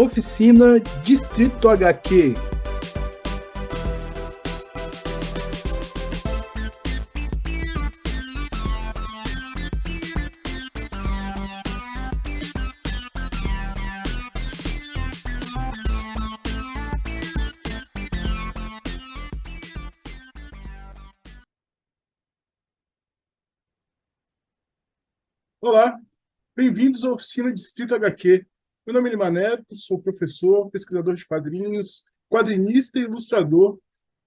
Oficina Distrito HQ. Olá, bem-vindos à Oficina Distrito HQ. Meu nome é Lima Neto, sou professor, pesquisador de quadrinhos, quadrinista e ilustrador,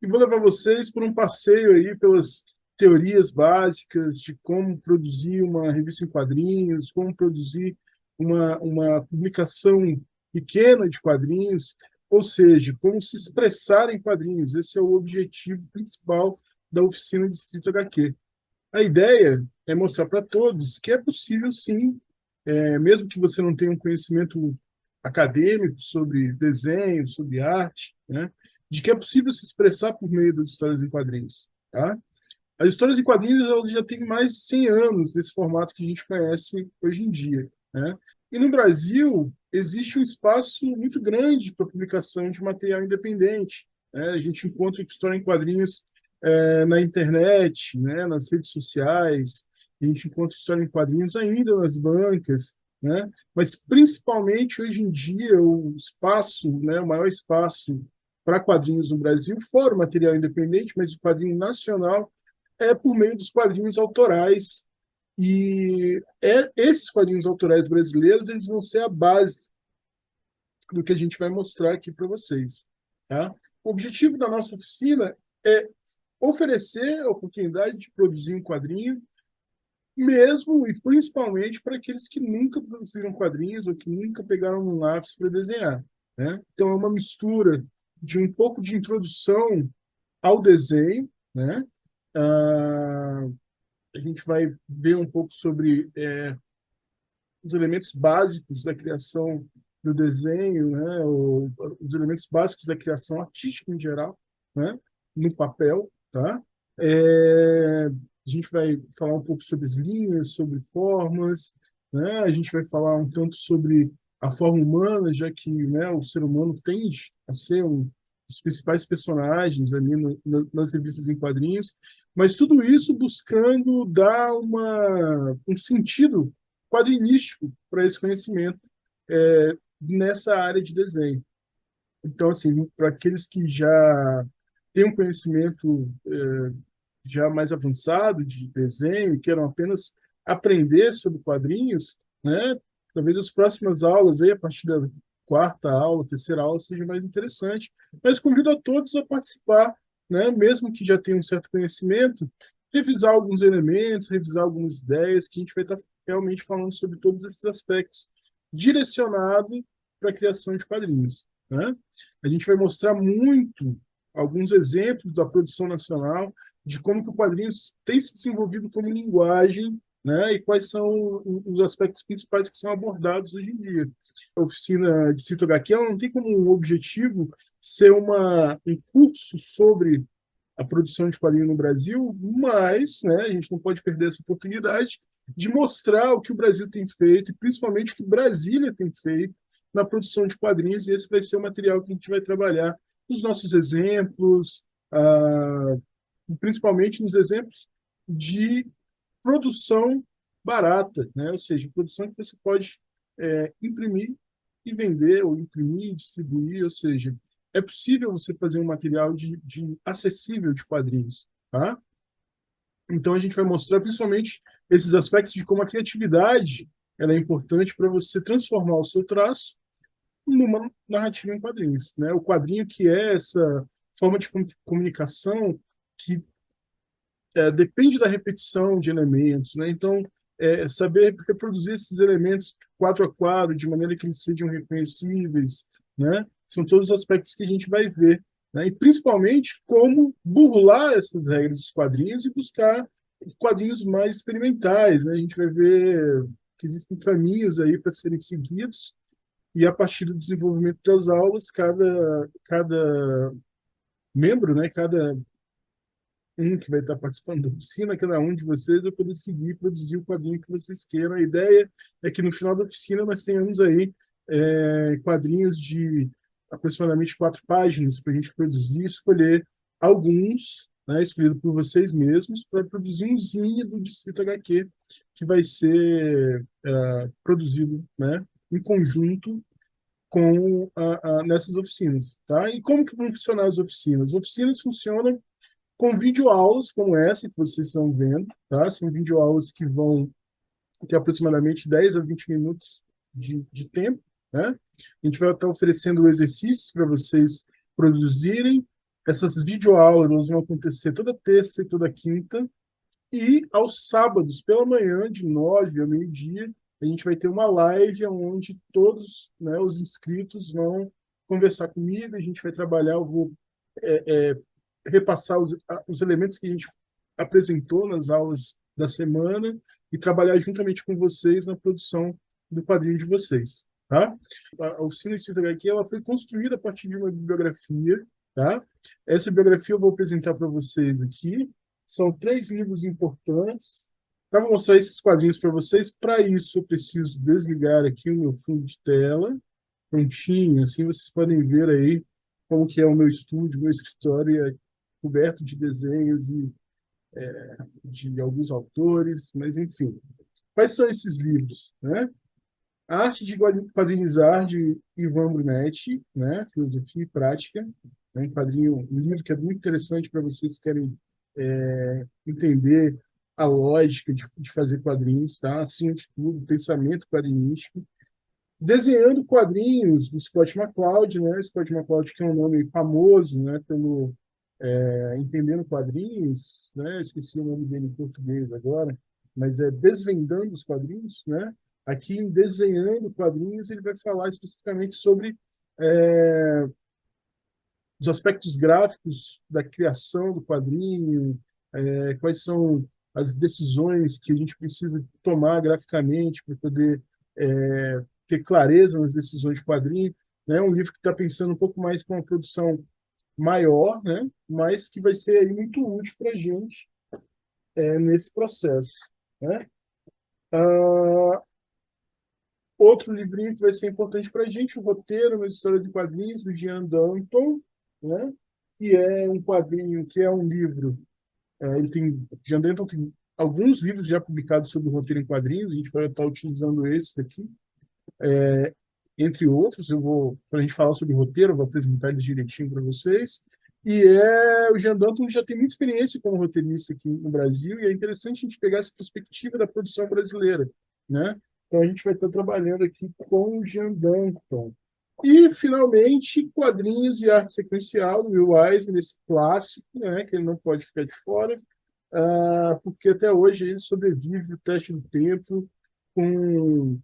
e vou levar vocês por um passeio aí pelas teorias básicas de como produzir uma revista em quadrinhos, como produzir uma publicação pequena de quadrinhos, ou seja, como se expressar em quadrinhos. Esse é o objetivo principal da Oficina Distrito HQ. A ideia é mostrar para todos que é possível, sim, mesmo que você não tenha um conhecimento acadêmico sobre desenho, sobre arte, né, de que é possível se expressar por meio das histórias em quadrinhos. Tá? As histórias em quadrinhos elas já têm mais de 100 anos nesse formato que a gente conhece hoje em dia. Né? E no Brasil, existe um espaço muito grande para publicação de material independente. Né? A gente encontra história em quadrinhos na internet, né? Nas redes sociais, a gente encontra história em quadrinhos ainda nas bancas, né? Mas principalmente hoje em dia o espaço, né, o maior espaço para quadrinhos no Brasil, fora o material independente, mas o quadrinho nacional, é por meio dos quadrinhos autorais. E esses quadrinhos autorais brasileiros eles vão ser a base do que a gente vai mostrar aqui para vocês. Tá? O objetivo da nossa oficina é oferecer a oportunidade de produzir um quadrinho, mesmo e principalmente para aqueles que nunca produziram quadrinhos ou que nunca pegaram um lápis para desenhar. Né? Então, é uma mistura de um pouco de introdução ao desenho, né? Ah, a gente vai ver um pouco sobre os elementos básicos da criação do desenho, né? Os elementos básicos da criação artística em geral, né? No papel, tá? A gente vai falar um pouco sobre as linhas, sobre formas, né? A gente vai falar um tanto sobre a forma humana, já que, né, o ser humano tende a ser um dos principais personagens ali nas revistas em quadrinhos, mas tudo isso buscando dar um sentido quadrinístico para esse conhecimento nessa área de desenho. Então, assim, para aqueles que já têm um conhecimento já mais avançado de desenho e queiram apenas aprender sobre quadrinhos, né? Talvez as próximas aulas, aí, a partir da quarta aula, terceira aula, seja mais interessante. Mas convido a todos a participar, né? Mesmo que já tenham um certo conhecimento, revisar alguns elementos, revisar algumas ideias, que a gente vai estar realmente falando sobre todos esses aspectos, direcionado para a criação de quadrinhos. Né? A gente vai mostrar muito alguns exemplos da produção nacional, de como que o quadrinhos tem se desenvolvido como linguagem, né, e quais são os aspectos principais que são abordados hoje em dia. A oficina Distrito HQ ela não tem como um objetivo ser um curso sobre a produção de quadrinhos no Brasil, mas, né, a gente não pode perder essa oportunidade de mostrar o que o Brasil tem feito, e principalmente o que Brasília tem feito na produção de quadrinhos, e esse vai ser o material que a gente vai trabalhar nos nossos exemplos, principalmente nos exemplos de produção barata, né? Ou seja, produção que você pode imprimir e vender, ou imprimir e distribuir, ou seja, é possível você fazer um material de acessível de quadrinhos, tá? Então a gente vai mostrar principalmente esses aspectos de como a criatividade ela é importante para você transformar o seu traço numa narrativa em quadrinhos, né? O quadrinho que é essa forma de comunicação que depende da repetição de elementos, né? Então, saber reproduzir esses elementos quadro a quadro, de maneira que eles sejam reconhecíveis, né? São todos os aspectos que a gente vai ver, né? E principalmente como burlar essas regras dos quadrinhos e buscar quadrinhos mais experimentais, né? A gente vai ver que existem caminhos aí para serem seguidos e a partir do desenvolvimento das aulas, cada membro, né? Cada que vai estar participando da oficina, cada um de vocês vai poder seguir e produzir o quadrinho que vocês queiram. A ideia é que no final da oficina nós tenhamos aí quadrinhos de aproximadamente 4 páginas para a gente produzir, escolher alguns, né, escolhido por vocês mesmos, para produzir um zine do Distrito HQ, que vai ser produzido, né, em conjunto nessas oficinas. Tá? E como que vão funcionar as oficinas? As oficinas funcionam com videoaulas como essa que vocês estão vendo. Tá? São videoaulas que vão ter aproximadamente 10 a 20 minutos de tempo. Né? A gente vai estar oferecendo exercícios para vocês produzirem. Essas videoaulas vão acontecer toda terça e toda quinta. E aos sábados, pela manhã, de 9 ao meio-dia, a gente vai ter uma live onde todos, né, os inscritos vão conversar comigo, a gente vai trabalhar, eu vou repassar os elementos que a gente apresentou nas aulas da semana e trabalhar juntamente com vocês na produção do quadrinho de vocês. Tá? A oficina de Citra aqui, ela foi construída a partir de uma bibliografia. Tá? Essa bibliografia eu vou apresentar para vocês aqui. São 3 livros importantes. Eu vou mostrar esses quadrinhos para vocês. Para isso, eu preciso desligar aqui o meu fundo de tela. Prontinho, assim vocês podem ver aí como que é o meu estúdio, meu escritório é coberto de desenhos e de alguns autores, mas enfim. Quais são esses livros? Né? A Arte de Quadrinizar, de Ivan Brunetti, né? Filosofia e Prática, né? Um livro que é muito interessante para vocês que querem entender a lógica de fazer quadrinhos, tá? Acima de tudo, pensamento quadrinístico. Desenhando quadrinhos do Scott McCloud, né? Scott McCloud, que é um nome famoso, né? Pelo Entendendo Quadrinhos, né? Esqueci o nome dele em português agora, mas é Desvendando os Quadrinhos, né? Aqui em Desenhando Quadrinhos ele vai falar especificamente sobre os aspectos gráficos da criação do quadrinho, quais são as decisões que a gente precisa tomar graficamente para poder ter clareza nas decisões de quadrinho. É um livro que está pensando um pouco mais com uma produção maior, né? Mas que vai ser aí muito útil para a gente nesse processo. Né? Outro livrinho que vai ser importante para a gente, o Roteiro, uma história de quadrinhos, do Jean Danton, né? Que é um quadrinho, que é um livro. Jean Danton tem alguns livros já publicados sobre roteiro em quadrinhos, a gente vai estar utilizando esse daqui, entre outros. Quando a gente falar sobre roteiro, eu vou apresentar eles direitinho para vocês. O Jean Danton já tem muita experiência como roteirista aqui no Brasil, e é interessante a gente pegar essa perspectiva da produção brasileira, né? Então, a gente vai estar trabalhando aqui com o Jean Danton. E, finalmente, quadrinhos e arte sequencial do Will Eisner, esse clássico, né, que ele não pode ficar de fora, porque até hoje ele sobrevive o teste do tempo com,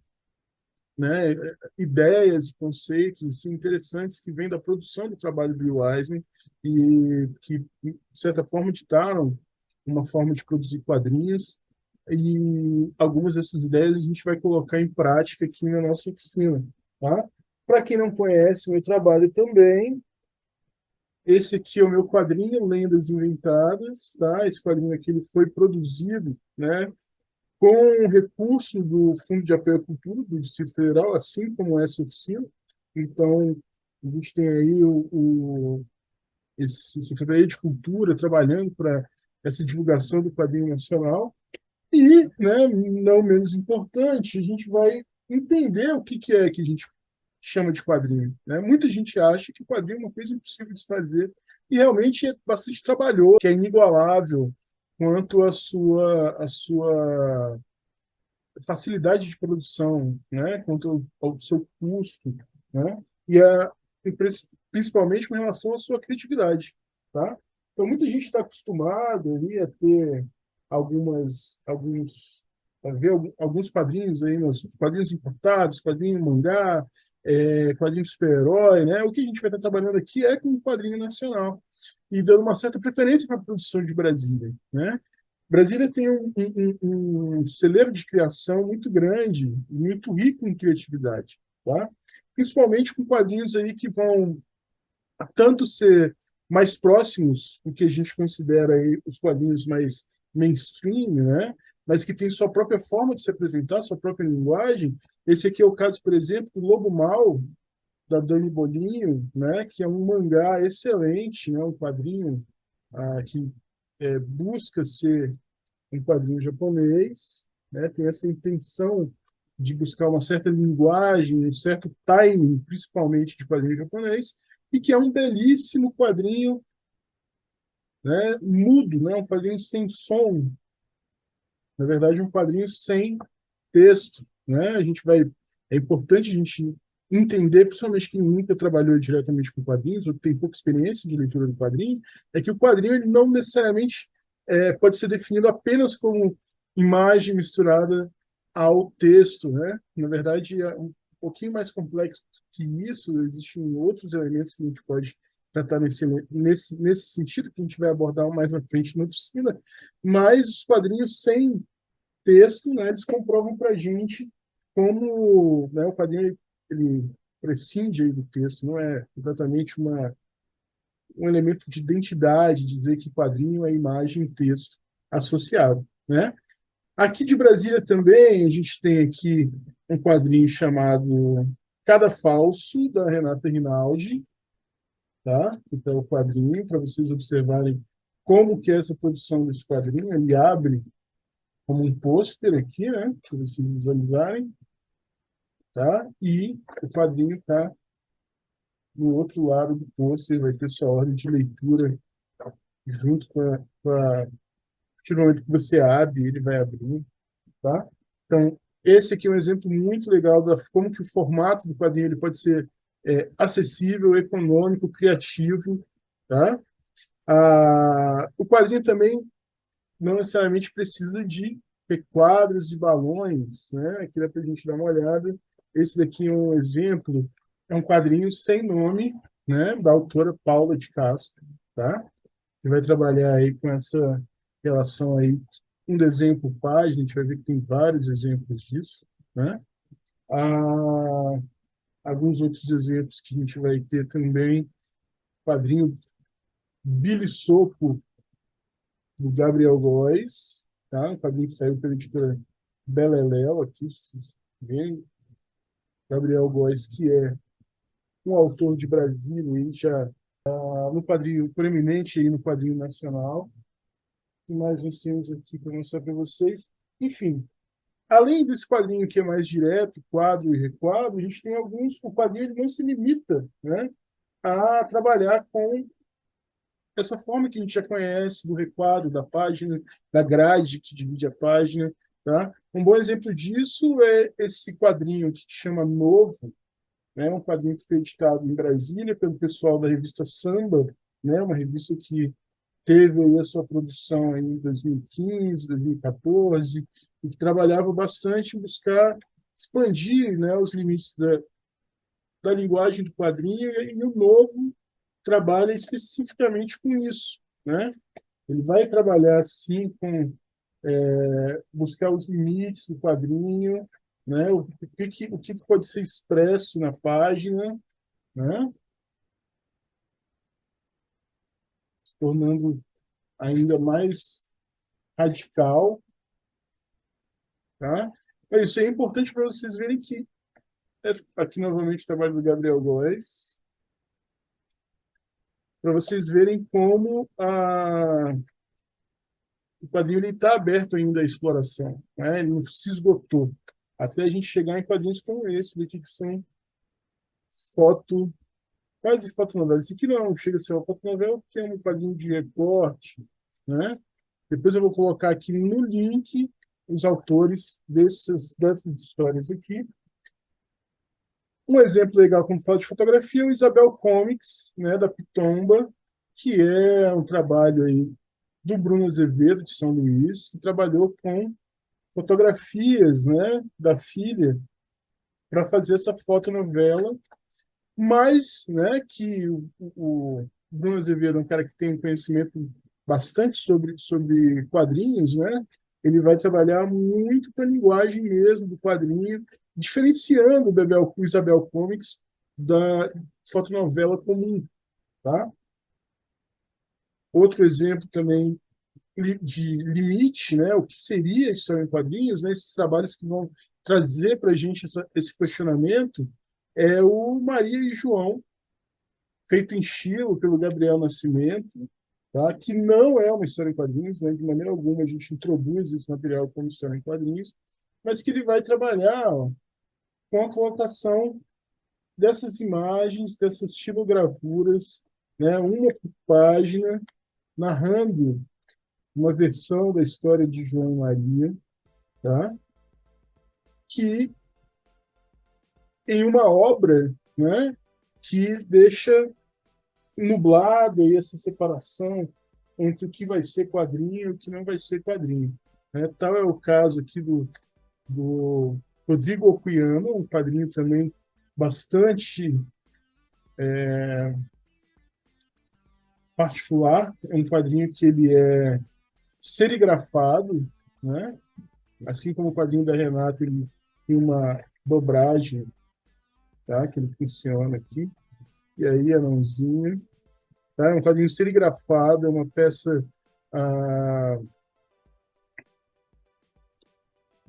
né, ideias e conceitos assim, interessantes que vêm da produção do trabalho do Will Eisner e que, de certa forma, ditaram uma forma de produzir quadrinhos. E algumas dessas ideias a gente vai colocar em prática aqui na nossa oficina. Tá? Para quem não conhece o meu trabalho também, esse aqui é o meu quadrinho, Lendas Inventadas. Tá? Esse quadrinho aqui ele foi produzido, né, com recurso do Fundo de Apoio à Cultura do Distrito Federal, assim como essa oficina. Então, a gente tem aí esse Secretaria de Cultura trabalhando para essa divulgação do quadrinho nacional. E, né, não menos importante, a gente vai entender o que é que a gente chama de quadrinho. Né? Muita gente acha que quadrinho é uma coisa impossível de se fazer, e realmente é bastante trabalhoso, que é inigualável quanto à sua facilidade de produção, né? Quanto ao seu custo, né? E principalmente com relação à sua criatividade, tá? Então, muita gente está acostumada ali a ter a ver alguns quadrinhos aí, quadrinhos importados, quadrinho mangá, quadrinho super-herói, né? O que a gente vai estar trabalhando aqui é com um quadrinho nacional e dando uma certa preferência para a produção de Brasília, né? Brasília tem um celeiro de criação muito grande, muito rico em criatividade, tá? Principalmente com quadrinhos aí que vão tanto ser mais próximos do que a gente considera aí os quadrinhos mais mainstream, né? mas que tem sua própria forma de se apresentar, sua própria linguagem. Esse aqui é o caso, por exemplo, do Lobo Mal, da Dani Bolinho, né, que é um mangá excelente, né, um quadrinho que busca ser um quadrinho japonês, né, tem essa intenção de buscar uma certa linguagem, um certo timing, principalmente de quadrinho japonês, e que é um belíssimo quadrinho, né, mudo, né, um quadrinho sem som, na verdade, um quadrinho sem texto, né? É importante a gente entender, principalmente quem nunca trabalhou diretamente com quadrinhos ou tem pouca experiência de leitura do quadrinho, é que o quadrinho ele não necessariamente pode ser definido apenas como imagem misturada ao texto, né? Na verdade, é um pouquinho mais complexo que isso. Existem outros elementos que a gente pode tratar nesse sentido, que a gente vai abordar mais na frente na oficina, mas os quadrinhos sem texto, né, eles comprovam para a gente como, né, o quadrinho ele prescinde aí do texto, não é exatamente um elemento de identidade, dizer que quadrinho é imagem e texto associado, né? Aqui de Brasília também a gente tem aqui um quadrinho chamado Cada Falso, da Renata Rinaldi, tá? Então, o quadrinho, para vocês observarem como que é essa produção desse quadrinho, ele abre como um pôster aqui, né? Para vocês visualizarem, tá? E o quadrinho está no outro lado do pôster, vai ter sua ordem de leitura junto a partir do momento que você abre, ele vai abrir, tá? Então, esse aqui é um exemplo muito legal da como que o formato do quadrinho ele pode ser acessível, econômico, criativo, tá? O quadrinho também não necessariamente precisa de requadros e balões, né? Aqui dá para a gente dar uma olhada. Esse daqui é um exemplo, é um quadrinho sem nome, né? Da autora Paula de Castro, tá? Que vai trabalhar aí com essa relação aí, um desenho por página, a gente vai ver que tem vários exemplos disso, né? Ah, alguns outros exemplos que a gente vai ter também, quadrinho Billy Soco, do Gabriel Góes, tá? Um quadrinho que saiu pela editora Beleléu, aqui, se vocês verem. Gabriel Góes, que é um autor de Brasília, ele já no quadrinho proeminente aí no quadrinho nacional. E mais nós temos aqui para mostrar para vocês. Enfim, além desse quadrinho que é mais direto, quadro e requadro, a gente tem alguns. O quadrinho ele não se limita, né, a trabalhar com essa forma que a gente já conhece do requadro, da página, da grade que divide a página. Tá? Um bom exemplo disso é esse quadrinho que chama Novo, né? Um quadrinho que foi editado em Brasília pelo pessoal da revista Samba, né? Uma revista que teve aí a sua produção aí em 2015, 2014, e que trabalhava bastante em buscar expandir, né, os limites da linguagem do quadrinho, e o Novo trabalha especificamente com isso, né? Ele vai trabalhar assim com buscar os limites do quadrinho, né? O que pode ser expresso na página, né? Se tornando ainda mais radical, tá? Mas isso é importante para vocês verem que aqui novamente o trabalho do Gabriel Góes, para vocês verem como o quadrinho está aberto ainda à exploração, né? Ele não se esgotou. Até a gente chegar em quadrinhos como esse daqui, que são foto, quase fotonovela. Esse aqui não chega a ser uma fotonovela, porque é um quadrinho de recorte, né? Depois eu vou colocar aqui no link os autores dessas histórias aqui. Um exemplo legal, quando falo de fotografia, é o Isabel Comics, né, da Pitomba, que é um trabalho aí do Bruno Azevedo, de São Luís, que trabalhou com fotografias, né, da filha para fazer essa fotonovela, mas, né, que o Bruno Azevedo é um cara que tem um conhecimento bastante sobre quadrinhos, né? Ele vai trabalhar muito com a linguagem mesmo do quadrinho, diferenciando o Isabel Comics da fotonovela comum, tá? Outro exemplo também de limite, né? O que seria a história em quadrinhos, né? Esses trabalhos que vão trazer para a gente esse questionamento é o Maria e João, feito em estilo pelo Gabriel Nascimento, tá? Que não é uma história em quadrinhos, né? De maneira alguma a gente introduz esse material como história em quadrinhos, mas que ele vai trabalhar, ó, com a colocação dessas imagens, dessas estilogravuras, né? Uma por página, narrando uma versão da história de João e Maria, tá? Que em uma obra, né? Que deixa nublado aí essa separação entre o que vai ser quadrinho e o que não vai ser quadrinho, né? Tal é o caso aqui do Rodrigo Oquiano, um quadrinho também bastante particular, é um quadrinho que ele é serigrafado, né? Assim como o quadrinho da Renata, ele tem uma dobragem, tá? Que ele funciona aqui. E aí, a mãozinha, tá? É um quadrinho serigrafado, é uma peça, ah,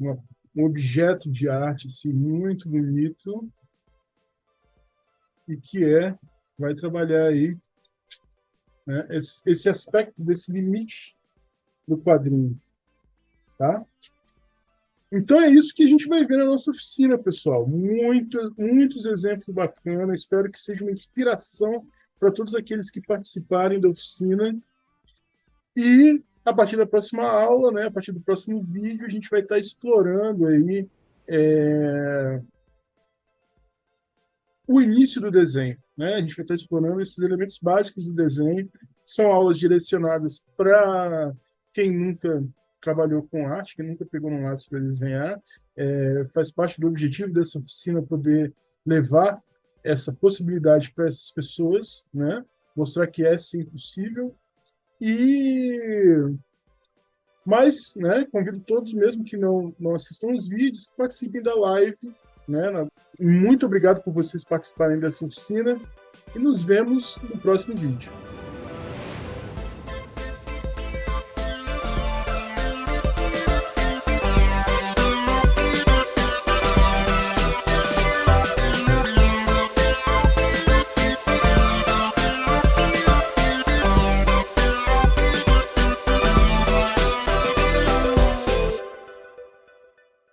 um objeto de arte assim, muito bonito e que vai trabalhar aí, né, esse aspecto desse limite do quadrinho, tá? Então é isso que a gente vai ver na nossa oficina, pessoal. Muitos exemplos bacanas. Espero que seja uma inspiração para todos aqueles que participarem da oficina. E a partir da próxima aula, né, a partir do próximo vídeo, a gente vai estar explorando aí o início do desenho, né? A gente vai estar explorando esses elementos básicos do desenho. São aulas direcionadas para quem nunca trabalhou com arte, quem nunca pegou um lápis para desenhar. Faz parte do objetivo dessa oficina poder levar essa possibilidade para essas pessoas, né? Mostrar que é sim possível. Mas, né, convido todos, mesmo que não assistam os vídeos, que participem da live, né? Muito obrigado por vocês participarem dessa oficina e nos vemos no próximo vídeo.